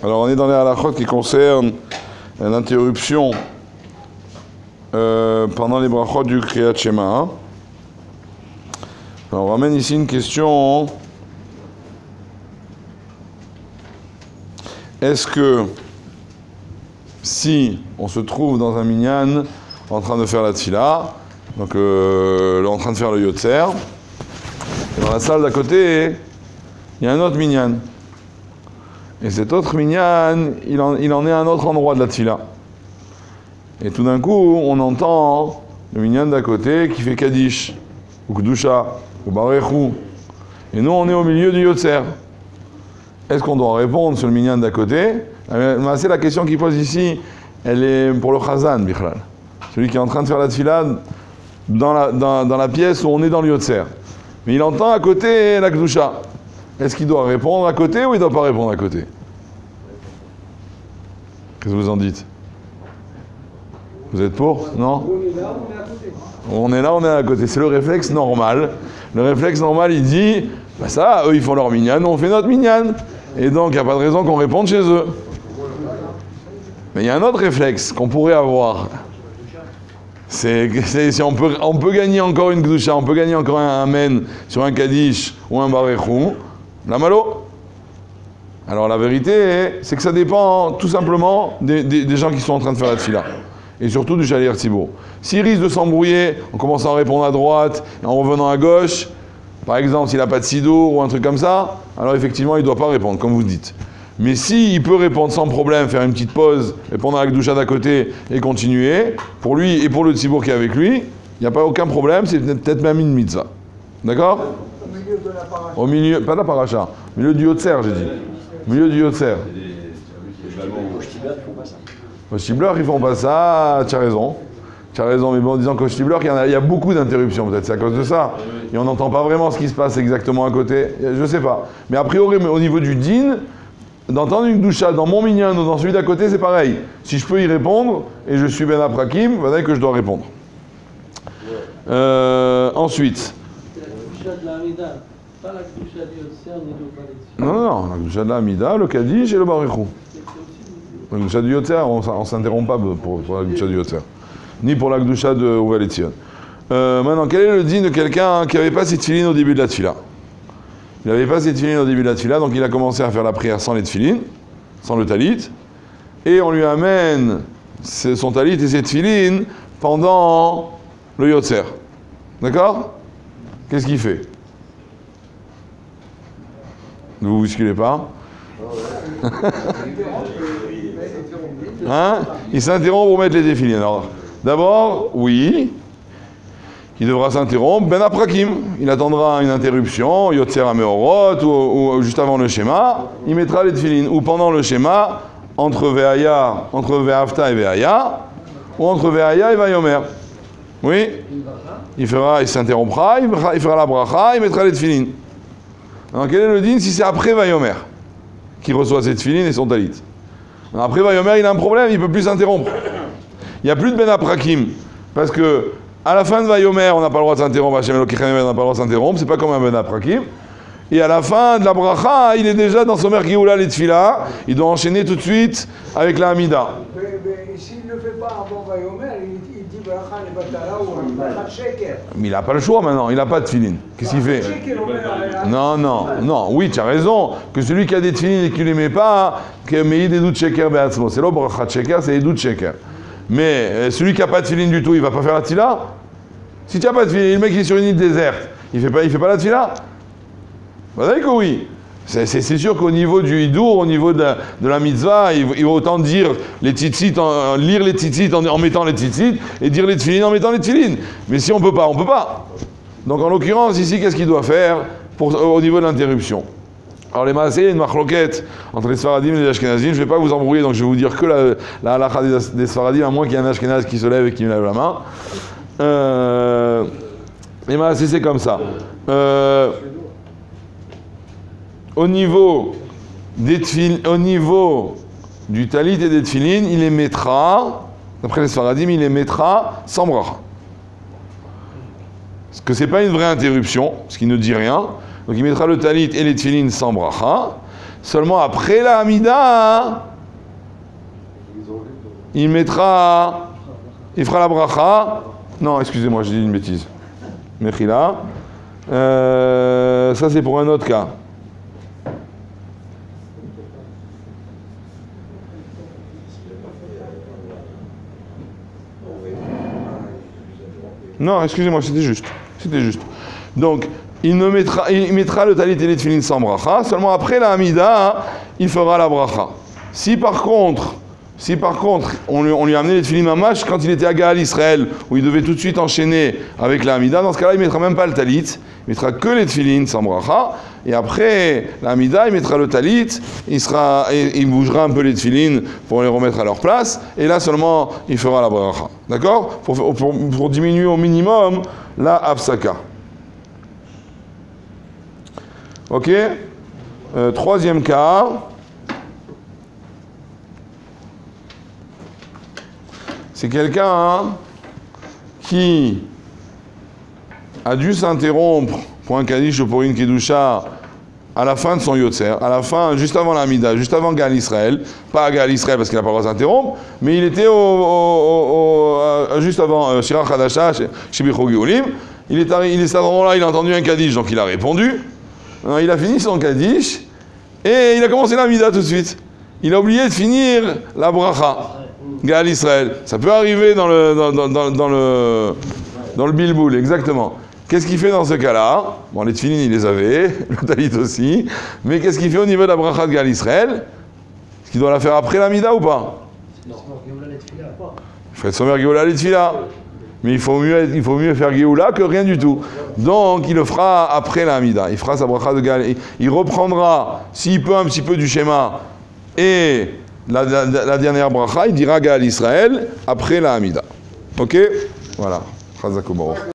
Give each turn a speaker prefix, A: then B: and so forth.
A: Alors on est dans les halachot qui concernent l'interruption pendant les brachot du Kriyat Shema. Alors on ramène ici une question. Est-ce que si on se trouve dans un minyan en train de faire la tfila, donc en train de faire le yotzer, dans la salle d'à côté, il y a un autre minyan. Et cet autre minyan, il en est à un autre endroit de la tfila. Et tout d'un coup, on entend le minyan d'à côté qui fait Kaddish, ou Kedusha, ou Barechou. Et nous, on est au milieu du yotzer. Est-ce qu'on doit répondre sur le minyan d'à côté? C'est la question qu'il pose ici, elle est pour le Chazan, Bichlal. Celui qui est en train de faire la tfila dans la pièce où on est dans le yotzer. Mais il entend à côté la Kedusha. Est-ce qu'il doit répondre à côté ou il ne doit pas répondre à côté? Qu'est-ce que vous en dites? Vous êtes pour? Non? On est là, on est à côté. C'est le réflexe normal. Le réflexe normal, il dit, bah ça, eux ils font leur minyan, nous on fait notre minyan. Et donc, il n'y a pas de raison qu'on réponde chez eux. Mais il y a un autre réflexe qu'on pourrait avoir. C'est si on peut gagner encore une Kedusha, on peut gagner encore un Amen sur un Kaddish ou un Barechou, la malo. Alors la vérité, c'est que ça dépend tout simplement des gens qui sont en train de faire la tfila. Et surtout du Shaliach Tzibur. S'il risque de s'embrouiller en commençant à répondre à droite et en revenant à gauche, par exemple s'il n'a pas de sidour ou un truc comme ça, alors effectivement il ne doit pas répondre, comme vous dites. Mais s'il peut répondre sans problème, faire une petite pause, répondre à la Kedusha d'à côté et continuer, pour lui et pour le Tzibur qui est avec lui, il n'y a pas aucun problème, c'est peut-être même une mitzvah. D'accord?
B: Au milieu de la paracha.
A: Au milieu, pas de la paracha, au milieu du yotzer, j'ai dit. Au milieu du yotzer. Au Shtibler, ils font pas ça, tu as raison. Tu as raison, mais bon, en disant qu'au Shtibler, il y a beaucoup d'interruptions, peut-être c'est à cause de ça. Et on n'entend pas vraiment ce qui se passe exactement à côté. Je sais pas. Mais a priori, au niveau du din, d'entendre une doucha dans mon minyan ou dans celui d'à côté, c'est pareil. Si je peux y répondre, et je suis Ben Aprakim, vous savez que je dois répondre. Ensuite.
C: La Kedusha de la Amida, pas la Kedusha du Yotzer ni du Baletzion.
A: Non, la Kedusha de la Amida, le Kaddish et le Barechou. La Kedusha du Yotzer, on ne s'interrompt pas pour la Kedusha du Yotzer. Ni pour la Kedusha de Baletzion. Maintenant, quel est le din de quelqu'un qui n'avait pas ses tefilines au début de la tefila? Il n'avait pas ses tefilines au début de la tefila, donc il a commencé à faire la prière sans les tefilines, sans le talit, et on lui amène son talit et ses tefilines pendant le yotzer. D'accord? Qu'est-ce qu'il fait? Ne vous bousculez pas. Hein? Il s'interrompt pour mettre les tefilines. Alors, d'abord, oui. Il devra s'interrompre, Ben Aprakim. Il attendra une interruption, Yotzer Ameorot, ou juste avant le schéma, il mettra les tefilines. Ou pendant le schéma, entre Ve'afta et Ve'aya, ou entre Ve'aya et Vayomer. Oui? Il s'interrompra, il fera la bracha, il mettra les tefilines. Alors quel est le din si c'est après Vayomer qui reçoit ses tefilines et son talit? Après Vayomer, il a un problème, il ne peut plus s'interrompre. Il n'y a plus de Ben Aprakim. Parce que à la fin de Vayomer, on n'a pas le droit de s'interrompre, Hashem Elokeichem, on n'a pas le droit de s'interrompre, c'est pas comme un Ben Aprakim. Et à la fin de la bracha, il est déjà dans son Merkioula les tefila, il doit enchaîner tout de suite avec la Hamida.
B: Mais s'il ne le fait pas avant Vayomer, il dit bracha nebatala ou bracha sheker.
A: Mais il n'a pas le choix maintenant, il n'a pas de tefilin. Qu'est-ce qu'il fait? Non, oui, tu as raison, que celui qui a des tefilin et qui ne les met pas, mais il doutes sheker be'atzmo. C'est là, bracha sheker, c'est doutes sheker. Mais celui qui n'a pas de tefilin du tout, il ne va pas faire la tefila? Si tu n'as pas de tefilin, le mec qui est sur une île déserte, il fait pas la tefila? Vous savez que oui. C'est sûr qu'au niveau du hidour, au niveau de la mitzvah, il vaut autant dire les tzitzit, lire les tzitzit en mettant les tzitzit, et dire les tefilin en mettant les tefilin. Mais si on peut pas, on peut pas. Donc en l'occurrence, ici, qu'est-ce qu'il doit faire au niveau de l'interruption? Alors les maaseh, il y a une marloquette entre les Sfaradim et les Ashkenazim. Je ne vais pas vous embrouiller, donc je vais vous dire que la halakha des Sfaradim, à moins qu'il y ait un Ashkenaz qui se lève et qui me lève la main. Les maaseh, c'est comme ça. Au niveau du talit et des tefilines, il les mettra, d'après les Sfaradim, il les mettra sans bracha. que c'est pas une vraie interruption, parce qu'il ne dit rien. Donc il mettra le talit et les tefilines sans bracha. Seulement après la Hamida, il fera la bracha. Non, excusez-moi, j'ai dit une bêtise. Mechila. Ça c'est pour un autre cas. Non, excusez-moi, c'était juste. Donc, il mettra le talit et les tefilines sans bracha. Seulement après la Hamida, il fera la bracha. Si par contre, on lui a amené les tefilines mamash quand il était à Gaal Israël, où il devait tout de suite enchaîner avec la Hamida, dans ce cas-là, il ne mettra même pas le talit, il mettra que les tefilines sans bracha, et après la Hamida, il mettra le talit, il bougera un peu les tefilines pour les remettre à leur place, et là seulement, il fera la bracha. D'accord ? Pour diminuer au minimum la hafsaka. Ok ? Troisième cas. C'est quelqu'un qui a dû s'interrompre pour un Kaddish ou pour une Kedusha à la fin de son Yotzer, à la fin, juste avant la Mida, juste avant Gaal Israël, pas à Gaal Israël parce qu'il n'a pas le droit de s'interrompre, mais il était juste avant Shirach Hadasha, chez Bichou Geulim. Il est à ce moment-là, il a entendu un Kaddish, donc il a répondu. Il a fini son Kaddish et il a commencé la Mida tout de suite. Il a oublié de finir la bracha. Gaal Israël. Ça peut arriver dans le bilboul, exactement. Qu'est-ce qu'il fait dans ce cas-là? Bon, les tefilines, il les avait, le talit aussi. Mais qu'est-ce qu'il fait au niveau de la bracha de Gaal Israël? Est-ce qu'il doit la faire après la Mida ou pas? Non. Il ferait Somer Geoula les tefila. Mais il faut mieux faire Geoula que rien du tout. Donc, il le fera après la Mida. Il fera sa bracha de Gaal. Il reprendra, s'il peut, un petit peu du schéma. Et la dernière bracha, il dira Gaal Israël après la Hamida. Ok? Voilà. Chazak u'baruch.